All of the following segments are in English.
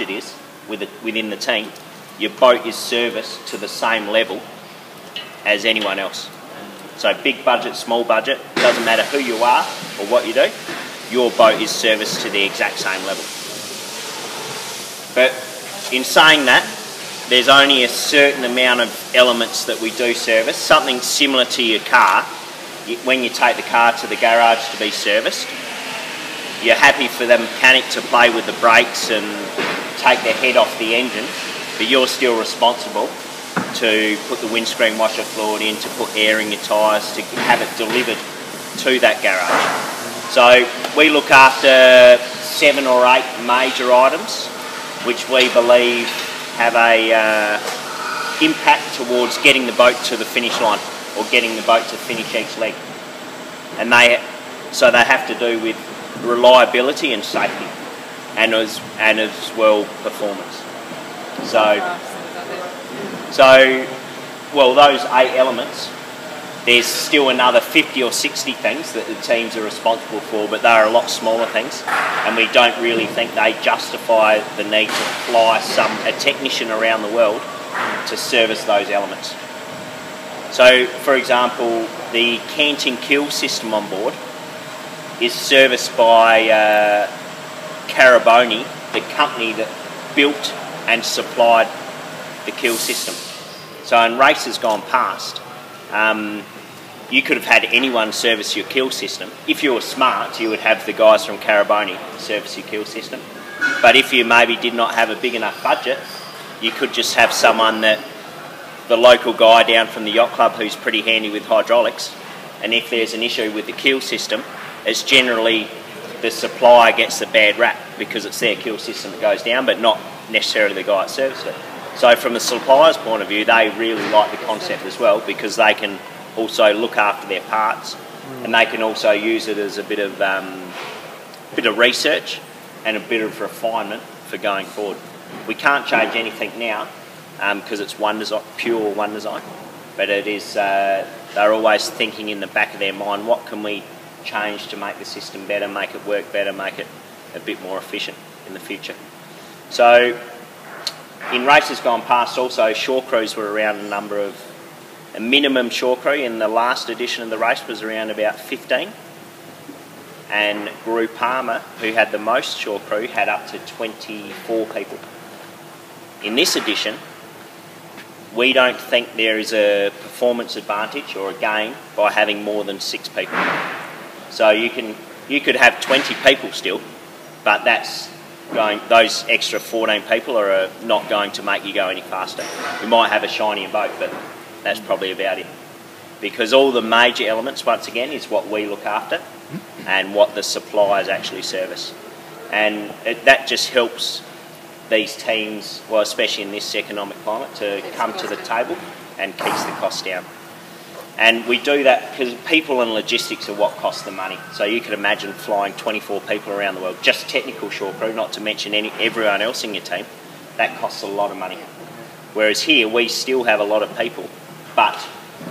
it is within the team, your boat is serviced to the same level as anyone else. So big budget, small budget, doesn't matter who you are or what you do, your boat is serviced to the exact same level. But in saying that, there's only a certain amount of elements that we do service. Something similar to your car, when you take the car to the garage to be serviced, you're happy for the mechanic to play with the brakes and take their head off the engine, but you're still responsible to put the windscreen washer fluid in, to put air in your tyres, to have it delivered to that garage. So we look after 7 or 8 major items which we believe have a impact towards getting the boat to the finish line or getting the boat to finish each leg. And they have to do with reliability and safety, and as well performance. Well, those 8 elements, there's still another 50 or 60 things that the teams are responsible for, but they're a lot smaller things, and we don't really think they justify the need to fly a technician around the world to service those elements. So, for example, the canting keel system on board is serviced by Caraboni, the company that built and supplied the keel system. So in races gone past, you could have had anyone service your keel system. If you were smart, you would have the guys from Caraboni service your keel system. But if you maybe did not have a big enough budget, you could just have someone the local guy down from the yacht club who's pretty handy with hydraulics, and if there's an issue with the keel system, it's generally the supplier gets the bad rap because it's their keel system that goes down, but not necessarily the guy that serviced it. So from the supplier's point of view, they really like the concept as well, because they can also look after their parts, and they can also use it as a bit of research and a bit of refinement for going forward. We can't change anything now because it's pure one design, but it is. They're always thinking in the back of their mind, what can we change to make the system better, make it work better, make it a bit more efficient in the future. So in races gone past also, shore crews were around a minimum shore crew in the last edition of the race was around about 15, and Groupama, who had the most shore crew, had up to 24 people. In this edition, we don't think there is a performance advantage or a gain by having more than 6 people. So you could have 20 people still, but those extra 14 people are not going to make you go any faster. You might have a shinier boat, but that's probably about it. Because all the major elements, once again, is what we look after and what the suppliers actually service. And that just helps these teams, well, especially in this economic climate, to come to the table and keeps the costs down. And we do that because people and logistics are what costs the money. So you could imagine flying 24 people around the world, just technical shore crew, not to mention everyone else in your team. That costs a lot of money. Whereas here, we still have a lot of people, but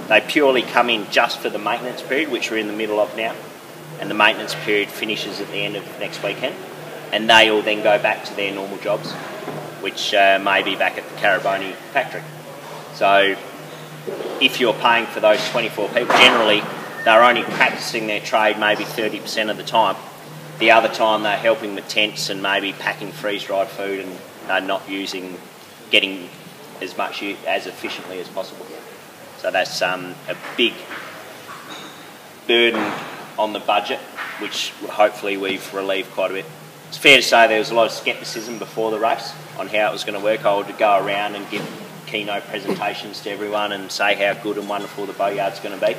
they purely come in just for the maintenance period, which we're in the middle of now. And the maintenance period finishes at the end of next weekend. And they all then go back to their normal jobs, which may be back at the Caraboni factory. So if you're paying for those 24 people, generally they're only practicing their trade maybe 30% of the time. The other time they're helping with tents and maybe packing freeze-dried food, and they're not getting as much as efficiently as possible. So that's a big burden on the budget, which hopefully we've relieved quite a bit. It's fair to say there was a lot of scepticism before the race on how it was going to work. I would go around and give keynote presentations to everyone and say how good and wonderful the boatyard's going to be.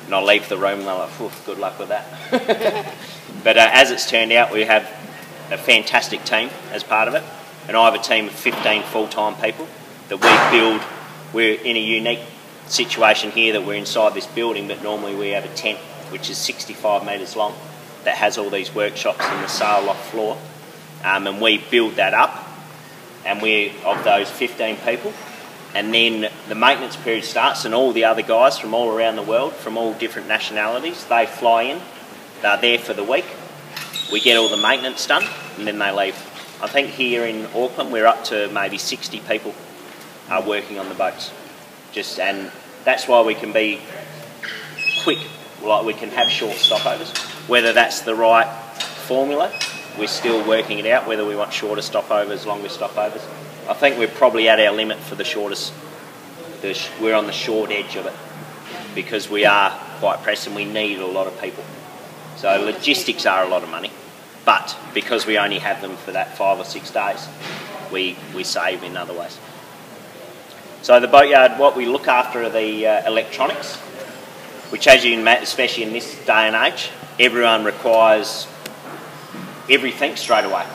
And I'll leave the room and they're like, good luck with that. But as it's turned out, we have a fantastic team as part of it. And I have a team of 15 full-time people that we build. We're in a unique situation here that we're inside this building, but normally we have a tent which is 65 metres long that has all these workshops in the sail loft floor, and we build that up, and we're of those 15 people, and then the maintenance period starts, and all the other guys from all around the world, from all different nationalities, they fly in, they're there for the week, we get all the maintenance done, and then they leave. I think here in Auckland we're up to maybe 60 people are working on the boats. And that's why we can be quick, like we can have short stopovers. Whether that's the right formula, we're still working it out, whether we want shorter stopovers, longer stopovers. I think we're probably at our limit for the shortest. We're on the short edge of it because we are quite pressed and we need a lot of people. So logistics are a lot of money, but because we only have them for that 5 or 6 days, we save in other ways. So the boatyard, what we look after are the electronics, which as you can imagine, especially in this day and age, everyone requires everything straight away.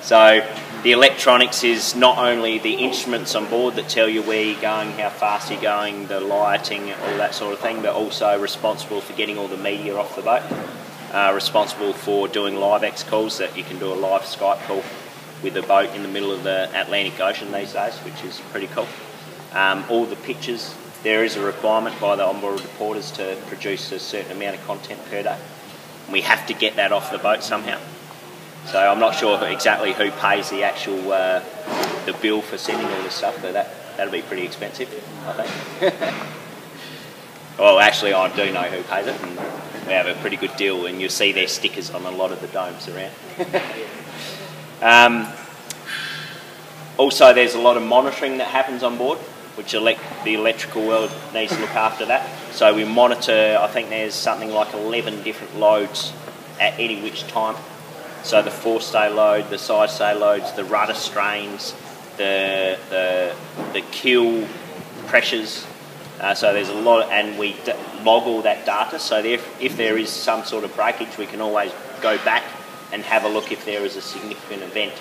So the electronics is not only the instruments on board that tell you where you're going, how fast you're going, the lighting, all that sort of thing, but also responsible for getting all the media off the boat, responsible for doing live X calls, that you can do a live Skype call with the boat in the middle of the Atlantic Ocean these days, which is pretty cool. All the pictures, there is a requirement by the onboard reporters to produce a certain amount of content per day. And we have to get that off the boat somehow. So I'm not sure exactly who pays the actual the bill for sending all this stuff, but that'll be pretty expensive, I think. Well, actually, I do know who pays it, and we have a pretty good deal, and you'll see their stickers on a lot of the domes around. Also, there's a lot of monitoring that happens on board, which the electrical world needs to look after that. So we monitor, I think there's something like 11 different loads at any which time. So the forestay load, the side stay loads, the rudder strains, the keel pressures. So there's a lot, and we log all that data. So if there is some sort of breakage, we can always go back and have a look if there is a significant event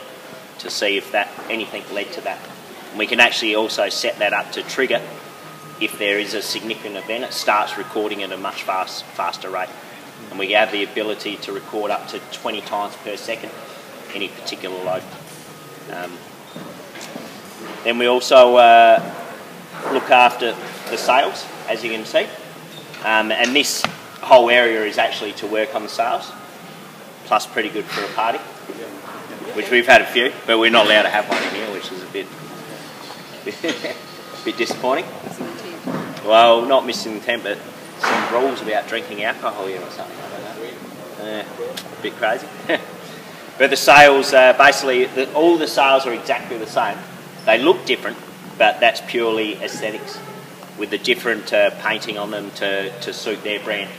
to see if anything led to that. And we can actually also set that up to trigger if there is a significant event. It starts recording at a much faster rate. And we have the ability to record up to 20 times per second any particular load. Then we also look after the sails, as you can see. And this whole area is actually to work on the sails, plus pretty good for a party, which we've had a few, but we're not allowed to have one in here, which is a bit disappointing. Well, not missing the tent, but some rules about drinking alcohol here or something. I don't know. A bit crazy. But the sails, basically, all the sails are exactly the same. They look different, but that's purely aesthetics, with the different painting on them to suit their brand.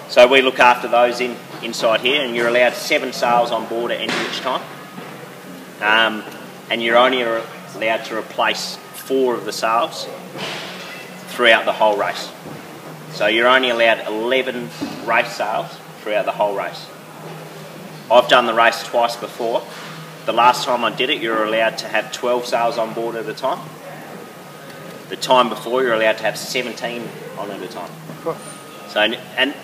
So we look after those inside here, and you're allowed 7 sails on board at any which time. And you're only allowed to replace 4 of the sails throughout the whole race. So you're only allowed 11 race sails throughout the whole race. I've done the race twice before. The last time I did it, you're allowed to have 12 sails on board at a time. The time before, you're allowed to have 17 on at a time. So, and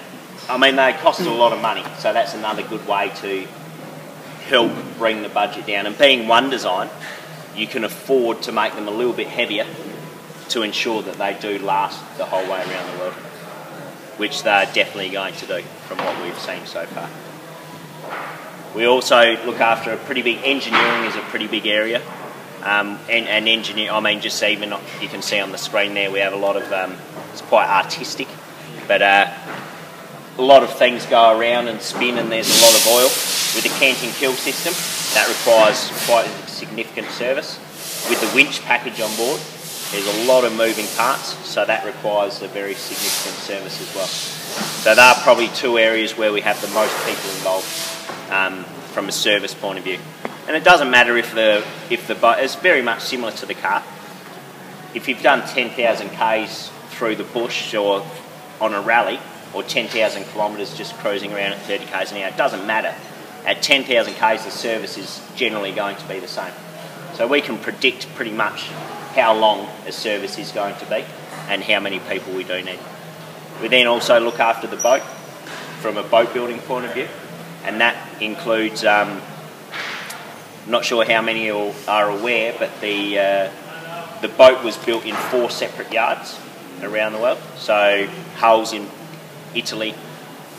I mean, they cost a lot of money, so that's another good way to help bring the budget down. And being one design, you can afford to make them a little bit heavier to ensure that they do last the whole way around the world, which they're definitely going to do from what we've seen so far. We also look after a pretty big, engineering is a pretty big area. And engineer, I mean, just even, you can see on the screen there, we have a lot of, it's quite artistic, but a lot of things go around and spin, and there's a lot of oil. With the canting kill system, that requires quite a significant service. With the winch package on board, there's a lot of moving parts, so that requires a very significant service as well. So there are probably 2 areas where we have the most people involved from a service point of view. And it doesn't matter if the boat is very much similar to the car. If you've done 10,000 k's through the bush or on a rally, or 10,000 kilometres just cruising around at 30 k's an hour, it doesn't matter. At 10,000 k's, the service is generally going to be the same. So we can predict pretty much how long a service is going to be and how many people we do need. We then also look after the boat from a boat building point of view, and that includes, not sure how many are aware, but the boat was built in 4 separate yards around the world. So hulls in Italy,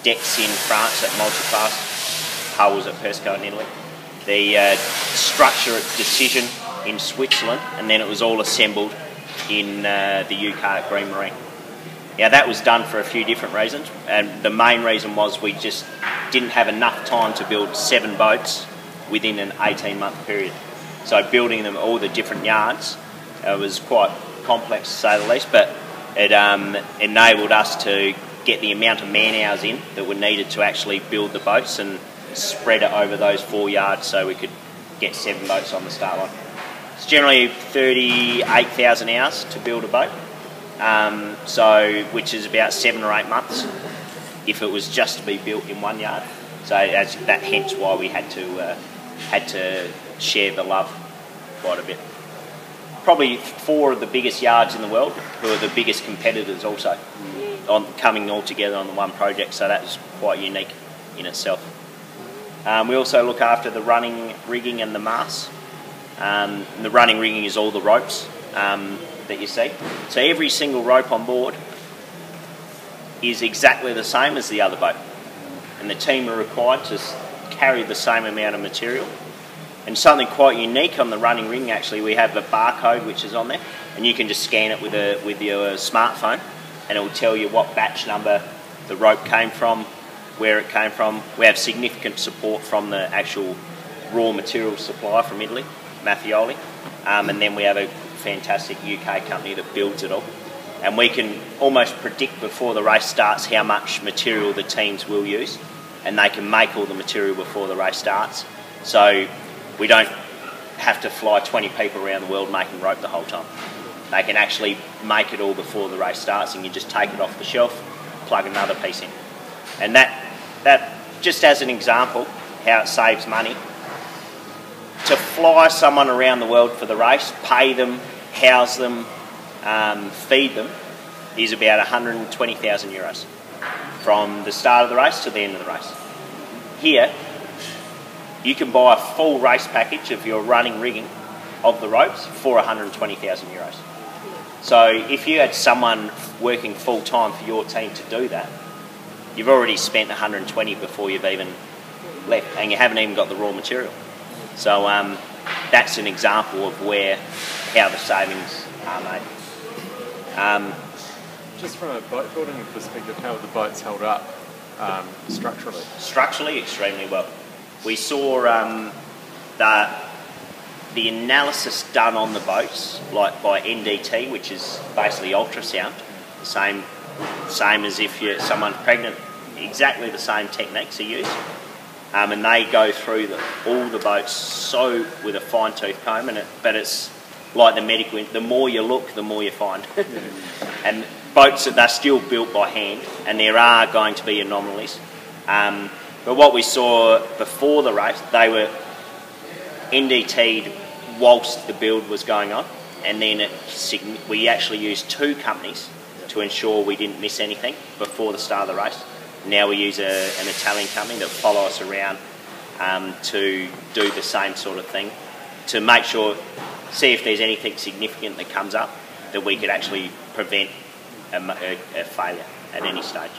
decks in France at Multiplast, hulls at Persco in Italy. the structure decision in Switzerland, and then it was all assembled in the UK at Green Marine. Now that was done for a few different reasons, and the main reason was we just didn't have enough time to build 7 boats within an 18-month period. So building them all the different yards was quite complex to say the least, but it enabled us to get the amount of man hours in that were needed to actually build the boats and spread it over those 4 yards so we could get 7 boats on the start line. It's generally 38,000 hours to build a boat, which is about 7 or 8 months if it was just to be built in 1 yard. So hence why we had to share the love quite a bit. Probably 4 of the biggest yards in the world, who are the biggest competitors also, coming all together on the one project, so that was quite unique in itself. We also look after the running rigging and the masts. The running rigging is all the ropes that you see. So every single rope on board is exactly the same as the other boat, and the team are required to carry the same amount of material. And something quite unique on the running rigging, actually, we have a barcode which is on there, and you can just scan it with your smartphone, and it will tell you what batch number the rope came from, where it came from. We have significant support from the actual raw material supplier from Italy, Mattioli, and then we have a fantastic UK company that builds it all. And we can almost predict before the race starts how much material the teams will use, and they can make all the material before the race starts. So we don't have to fly 20 people around the world making rope the whole time. They can actually make it all before the race starts, and you just take it off the shelf, plug another piece in. And that just as an example, how it saves money. To fly someone around the world for the race, pay them, house them, feed them, is about 120,000 euros from the start of the race to the end of the race. Here, you can buy a full race package of your running rigging of the ropes for 120,000 euros. So if you had someone working full time for your team to do that, you've already spent 120 before you've even left, and you haven't even got the raw material. So that's an example of how the savings are made. Just from a boat building perspective, how are the boats held up structurally? Structurally, extremely well. We saw the analysis done on the boats, like by NDT, which is basically ultrasound, the same as if someone's pregnant, exactly the same techniques are used. And they go through all the boats with a fine-tooth comb, but it's like the medical, the more you look, the more you find. And boats, they're still built by hand, and there are going to be anomalies. But what we saw before the race, they were NDT'd whilst the build was going on, and then we actually used 2 companies to ensure we didn't miss anything before the start of the race. Now we use an Italian company that follow us around to do the same sort of thing, to make sure, see if there's anything significant that comes up that we could actually prevent a failure at any stage.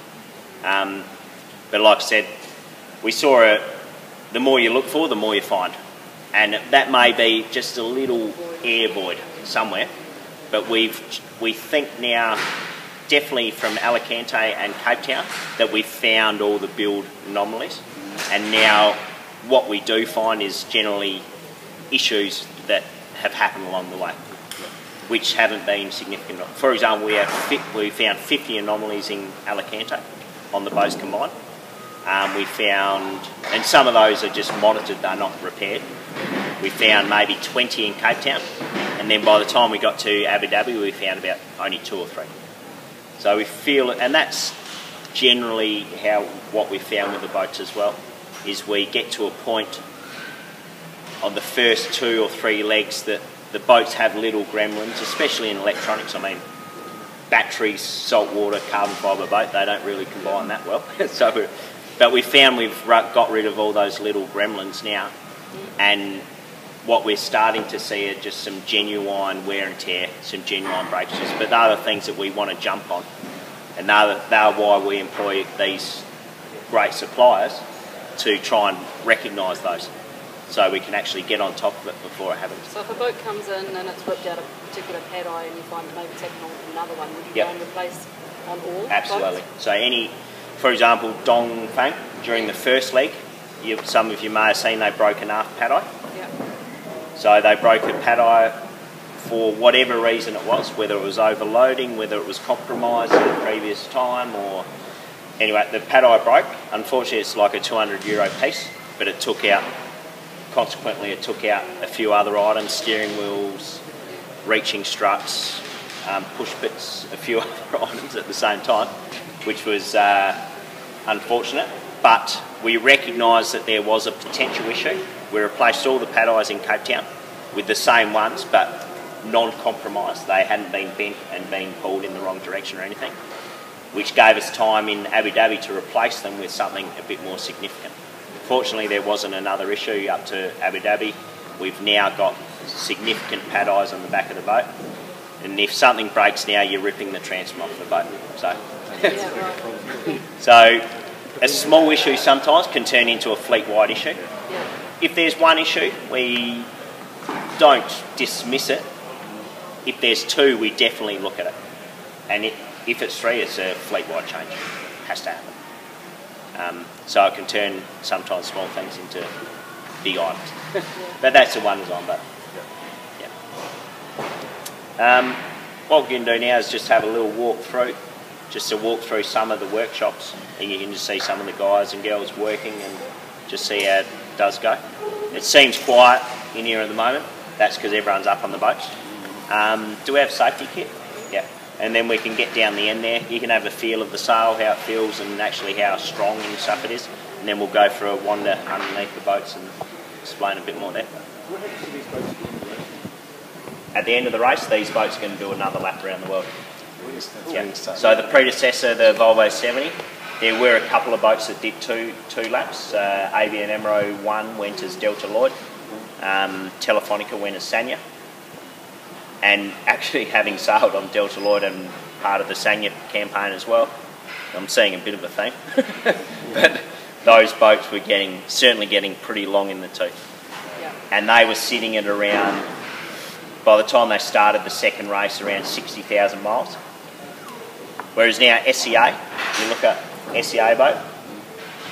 But like I said, we saw the more you look for, the more you find. And that may be just a little air void somewhere, but we think now, definitely from Alicante and Cape Town, that we've found all the build anomalies. And now what we do find is generally issues that have happened along the way, which haven't been significant. For example, we found 50 anomalies in Alicante on the boats combined. We found, and some of those are just monitored, they're not repaired. We found maybe 20 in Cape Town, and then by the time we got to Abu Dhabi, we found about only 2 or 3. So we feel, and that's generally what we found with the boats as well, is we get to a point on the first 2 or 3 legs that the boats have little gremlins, especially in electronics. I mean, batteries, salt water, carbon fibre boat, they don't really combine that well. But we found we've got rid of all those little gremlins now, and what we're starting to see are just some genuine wear and tear, some genuine breakages, but they're the things that we want to jump on, and they're why we employ these great suppliers to try and recognise those. so we can actually get on top of it before it happens. So if a boat comes in and it's ripped out a particular pad eye and you find that maybe taking on another one, would you go and replace on all Absolutely. boats? So for example, Dong Fang, during the first leak, some of you may have seen they broke an aft pad eye. Yep. So they broke a pad eye for whatever reason it was, whether it was overloading, whether it was compromised at the previous time, or anyway, the pad eye broke. Unfortunately, it's like a €200 piece, but it took out a few other items, steering wheels, reaching struts, push bits, a few other items at the same time, which was unfortunate. But we recognised that there was a potential issue. We replaced all the pad eyes in Cape Town with the same ones, but non-compromised. They hadn't been bent and been pulled in the wrong direction or anything, which gave us time in Abu Dhabi to replace them with something a bit more significant. Fortunately, there wasn't another issue up to Abu Dhabi. We've now got significant pad eyes on the back of the boat, and if something breaks now, you're ripping the transom off the boat. So a small issue sometimes can turn into a fleet-wide issue. If there's one issue, we don't dismiss it. If there's two, we definitely look at it. And if it's three, it's a fleet-wide change. It has to happen. So it can turn sometimes small things into big items. But that's the one design. But what we can do now is just have a little walk through, just to walk through some of the workshops, and you can just see some of the guys and girls working and just see how it does go. It seems quiet in here at the moment. That's because everyone's up on the boats. Do we have safety kit? Yeah. And then we can get down the end there. You can have a feel of the sail, how it feels, and actually how strong and stuff it is. And then we'll go for a wander underneath the boats and explain a bit more there. What happens to these boats at the end of the race? At the end of the race, these boats are going to do another lap around the world. Yeah. So the predecessor, the Volvo 70, there were a couple of boats that did two laps. ABN AMRO 1 went as Delta Lloyd. Telefonica went as Sanya. And actually having sailed on Delta Lloyd and part of the Sanya campaign as well, I'm seeing a bit of a theme. But those boats were certainly getting pretty long in the tooth. Yeah. And they were sitting at around, by the time they started the second race, around 60,000 miles. Whereas now SEA, you look at SEA boat,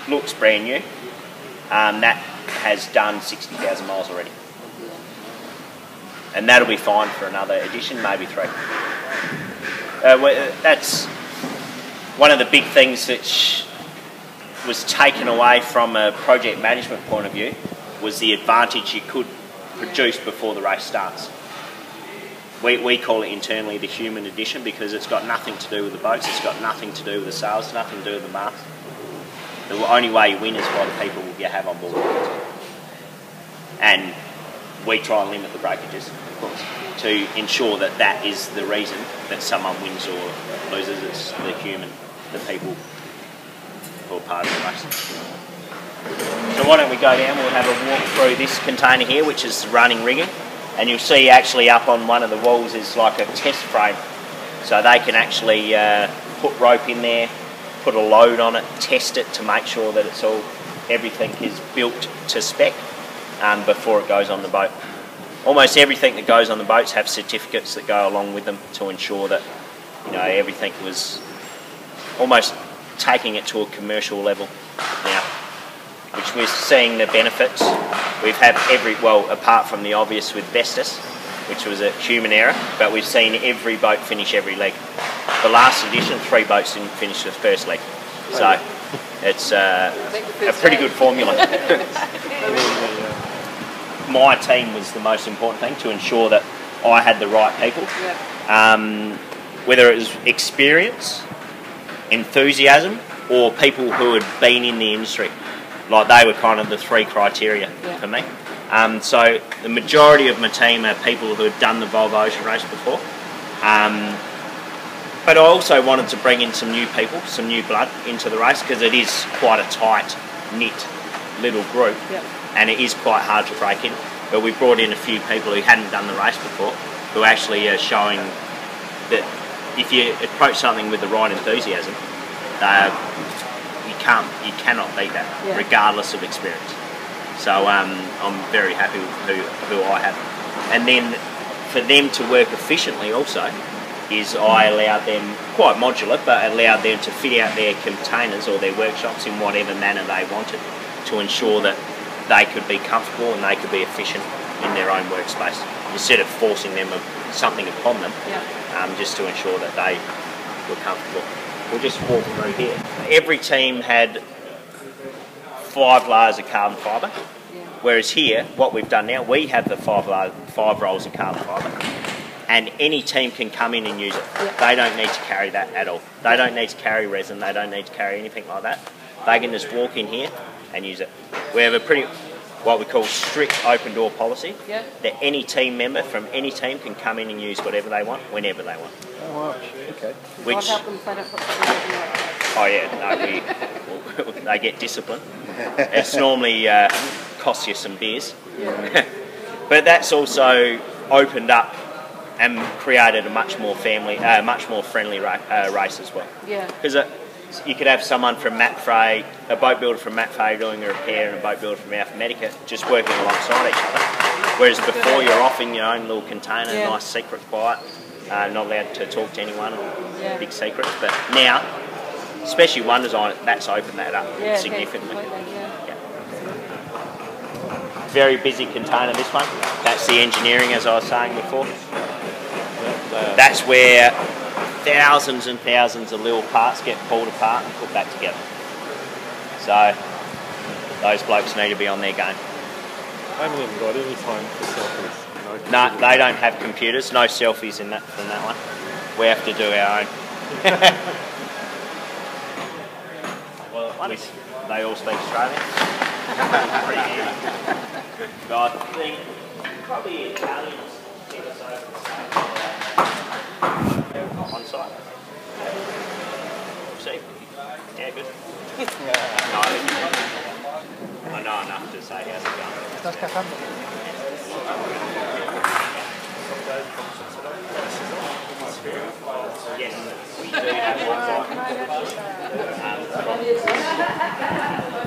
looks brand new. That has done 60,000 miles already. And that'll be fine for another edition, maybe 3. That's one of the big things that was taken away from a project management point of view, was the advantage you could produce before the race starts. We call it internally the human edition, because it's got nothing to do with the boats, it's got nothing to do with the sails, nothing to do with the mast. The only way you win is by the people you have on board. And we try and limit the breakages, of course, to ensure that that is the reason that someone wins or loses. It's the human, the people who are part of the race. So why don't we go down, we'll have a walk through this container here, which is running rigging. And you'll see actually up on one of the walls is like a test frame. So they can actually put rope in there, put a load on it, test it to make sure that everything is built to spec before it goes on the boat. Almost everything that goes on the boats have certificates that go along with them to ensure that everything was almost taking it to a commercial level now, which we're seeing the benefits. We've had apart from the obvious with Vestas, which was a human error, but we've seen every boat finish every leg. The last edition, 3 boats didn't finish the first leg. So it's a pretty good formula. My team was the most important thing, to ensure that I had the right people. Whether it was experience, enthusiasm, or people who had been in the industry. Like, they were kind of the 3 criteria for me. So the majority of my team are people who had done the Volvo Ocean Race before. But I also wanted to bring in some new people, some new blood into the race, because it is quite a tight knit little group, and it is quite hard to break in. But we brought in a few people who hadn't done the race before, who actually are showing that if you approach something with the right enthusiasm, you cannot beat that, regardless of experience. So I'm very happy with who I have. And then for them to work efficiently also is I allowed them, quite modular, but allowed them to fit out their containers or their workshops in whatever manner they wanted to ensure that they could be comfortable and they could be efficient in their own workspace instead of forcing them something upon them, just to ensure that they were comfortable. We'll just walk through here. Every team had 5 layers of carbon fibre, whereas here, what we've done now, we have the 5 rolls of carbon fibre, and any team can come in and use it. They don't need to carry that at all. They don't need to carry resin, they don't need to carry anything like that. They can just walk in here and use it. We have a pretty, what we call strict open door policy, that any team member from any team can come in and use whatever they want, whenever they want. Oh, wow. Okay. Which, I'll help them if they don't put something in like oh yeah, no, they get discipline. It's normally costs you some beers. But that's also opened up and created a much more friendly race as well. Yeah. Because you could have someone from Matfray, a boat builder from Matfray doing a repair, and a boat builder from Alphamedica just working alongside each other. Whereas before you're off in your own little container, nice secret quiet, not allowed to talk to anyone, big secrets. But now, especially one design, that's opened that up significantly. Very busy container, this one. That's the engineering, as I was saying before. That's where thousands and thousands of little parts get pulled apart and put back together. So those blokes need to be on their game. I haven't even got any time for selfies. No, they don't have computers. No selfies in that one. We have to do our own. Well, they all speak Australian. Pretty handy. But I think probably Italians keep us over the same on site. See? Yeah, good. No, I know enough to say how's it going. Yes, we do have one.